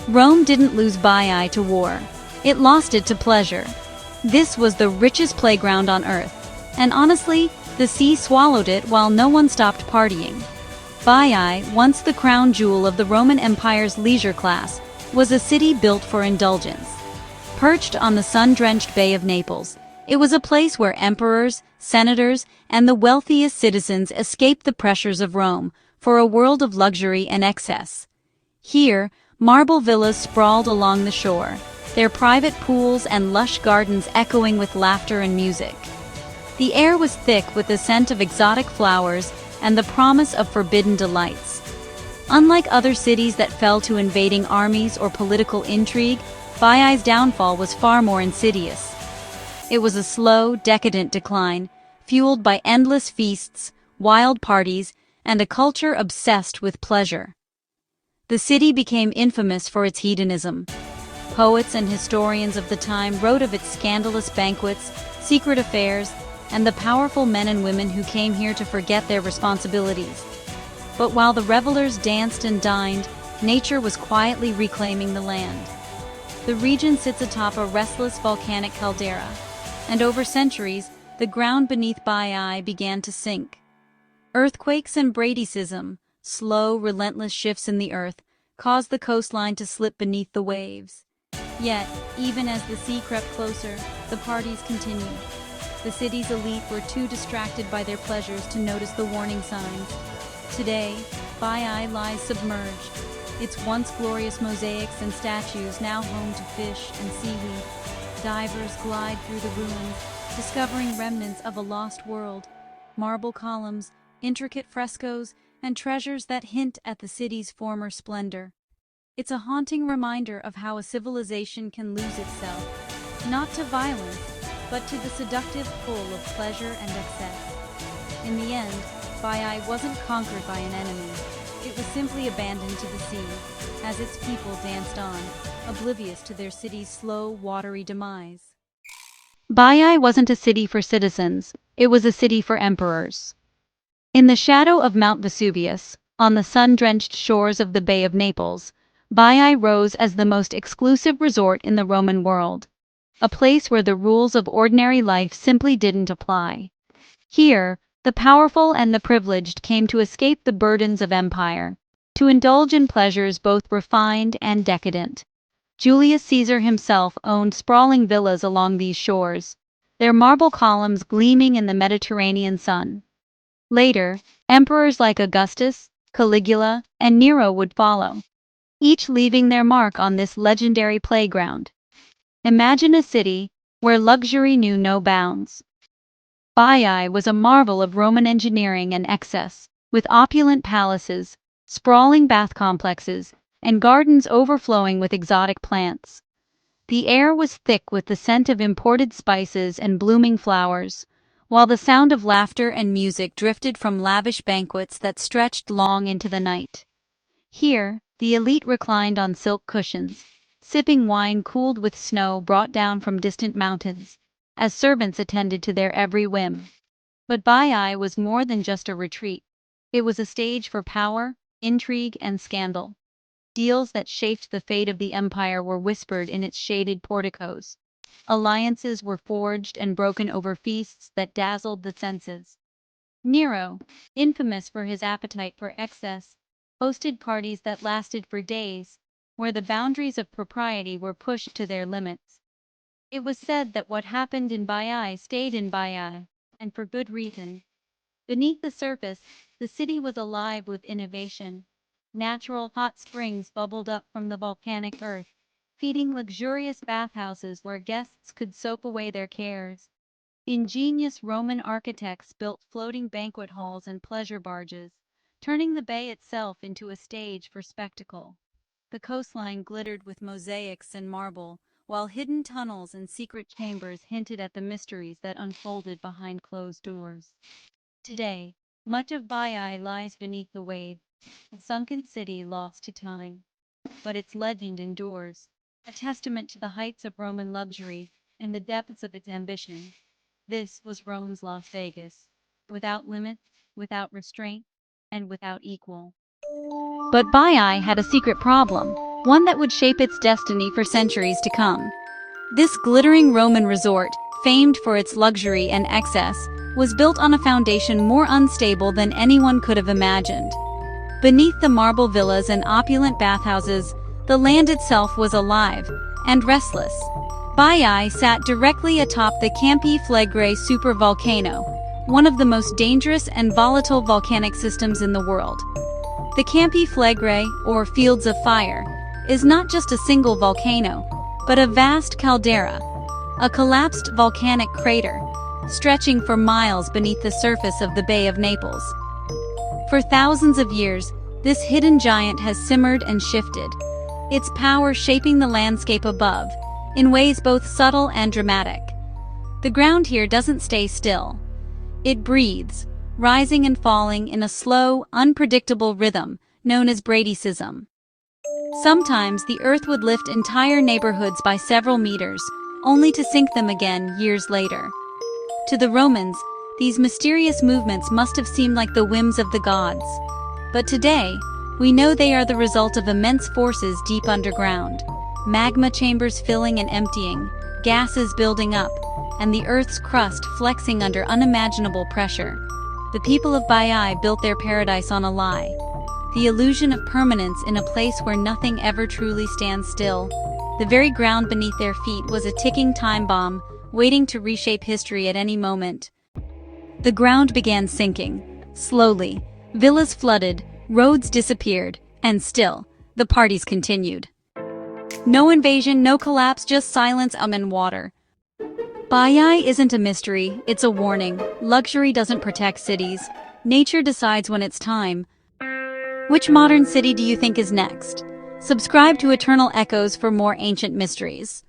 Rome didn't lose Baiae to war. It lost it to pleasure. This was the richest playground on earth. And honestly, the sea swallowed it while no one stopped partying. Baiae, once the crown jewel of the Roman Empire's leisure class, was a city built for indulgence. Perched on the sun-drenched Bay of Naples, it was a place where emperors, senators, and the wealthiest citizens escaped the pressures of Rome for a world of luxury and excess. Here, marble villas sprawled along the shore, their private pools and lush gardens echoing with laughter and music. The air was thick with the scent of exotic flowers and the promise of forbidden delights. Unlike other cities that fell to invading armies or political intrigue, Baiae's downfall was far more insidious. It was a slow, decadent decline, fueled by endless feasts, wild parties, and a culture obsessed with pleasure. The city became infamous for its hedonism. Poets and historians of the time wrote of its scandalous banquets, secret affairs, and the powerful men and women who came here to forget their responsibilities. But while the revelers danced and dined, nature was quietly reclaiming the land. The region sits atop a restless volcanic caldera, and over centuries, the ground beneath Baiae began to sink. Earthquakes and bradycism, slow, relentless shifts in the earth, caused the coastline to slip beneath the waves. Yet, even as the sea crept closer, the parties continued. The city's elite were too distracted by their pleasures to notice the warning signs. Today, Baiae lies submerged, its once glorious mosaics and statues now home to fish and seaweed. Divers glide through the ruins, discovering remnants of a lost world, marble columns, intricate frescoes, and treasures that hint at the city's former splendor. It's a haunting reminder of how a civilization can lose itself, not to violence, but to the seductive pull of pleasure and excess. In the end, Baiae wasn't conquered by an enemy. It was simply abandoned to the sea, as its people danced on, oblivious to their city's slow, watery demise. Baiae wasn't a city for citizens, it was a city for emperors. In the shadow of Mount Vesuvius, on the sun-drenched shores of the Bay of Naples, Baiae rose as the most exclusive resort in the Roman world, a place where the rules of ordinary life simply didn't apply. Here, the powerful and the privileged came to escape the burdens of empire, to indulge in pleasures both refined and decadent. Julius Caesar himself owned sprawling villas along these shores, their marble columns gleaming in the Mediterranean sun. Later, emperors like Augustus, Caligula, and Nero would follow, each leaving their mark on this legendary playground. Imagine a city where luxury knew no bounds. Baiae was a marvel of Roman engineering and excess, with opulent palaces, sprawling bath complexes, and gardens overflowing with exotic plants. The air was thick with the scent of imported spices and blooming flowers, while the sound of laughter and music drifted from lavish banquets that stretched long into the night. Here, the elite reclined on silk cushions, sipping wine cooled with snow brought down from distant mountains, as servants attended to their every whim. But Baiae was more than just a retreat. It was a stage for power, intrigue, and scandal. Deals that shaped the fate of the empire were whispered in its shaded porticos. Alliances were forged and broken over feasts that dazzled the senses. Nero, infamous for his appetite for excess, hosted parties that lasted for days, where the boundaries of propriety were pushed to their limits. It was said that what happened in Baiae stayed in Baiae, and for good reason. Beneath the surface, the city was alive with innovation. Natural hot springs bubbled up from the volcanic earth, feeding luxurious bathhouses where guests could soak away their cares. Ingenious Roman architects built floating banquet halls and pleasure barges, turning the bay itself into a stage for spectacle. The coastline glittered with mosaics and marble, while hidden tunnels and secret chambers hinted at the mysteries that unfolded behind closed doors. Today, much of Baiae lies beneath the waves, a sunken city lost to time. But its legend endures, a testament to the heights of Roman luxury and the depths of its ambition. This was Rome's Las Vegas, without limits, without restraint, and without equal. But Baiae had a secret problem. one that would shape its destiny for centuries to come. This glittering Roman resort, famed for its luxury and excess, was built on a foundation more unstable than anyone could have imagined. Beneath the marble villas and opulent bathhouses, the land itself was alive and restless. Baiae sat directly atop the Campi Flegrei supervolcano, one of the most dangerous and volatile volcanic systems in the world. The Campi Flegrei, or Fields of Fire, is not just a single volcano, but a vast caldera, a collapsed volcanic crater, stretching for miles beneath the surface of the Bay of Naples. For thousands of years, this hidden giant has simmered and shifted, its power shaping the landscape above, in ways both subtle and dramatic. The ground here doesn't stay still. It breathes, rising and falling in a slow, unpredictable rhythm known as bradycism. Sometimes the earth would lift entire neighborhoods by several meters, only to sink them again years later. To the Romans, these mysterious movements must have seemed like the whims of the gods. But today, we know they are the result of immense forces deep underground. Magma chambers filling and emptying, gases building up, and the Earth's crust flexing under unimaginable pressure. The people of Baiae built their paradise on a lie. The illusion of permanence in a place where nothing ever truly stands still. The very ground beneath their feet was a ticking time bomb, waiting to reshape history at any moment. The ground began sinking. Slowly, villas flooded, roads disappeared, and still, the parties continued. No invasion, no collapse, just silence and water. Baiae isn't a mystery, it's a warning. Luxury doesn't protect cities. Nature decides when it's time. Which modern city do you think is next? Subscribe to Eternal Echoes for more ancient mysteries.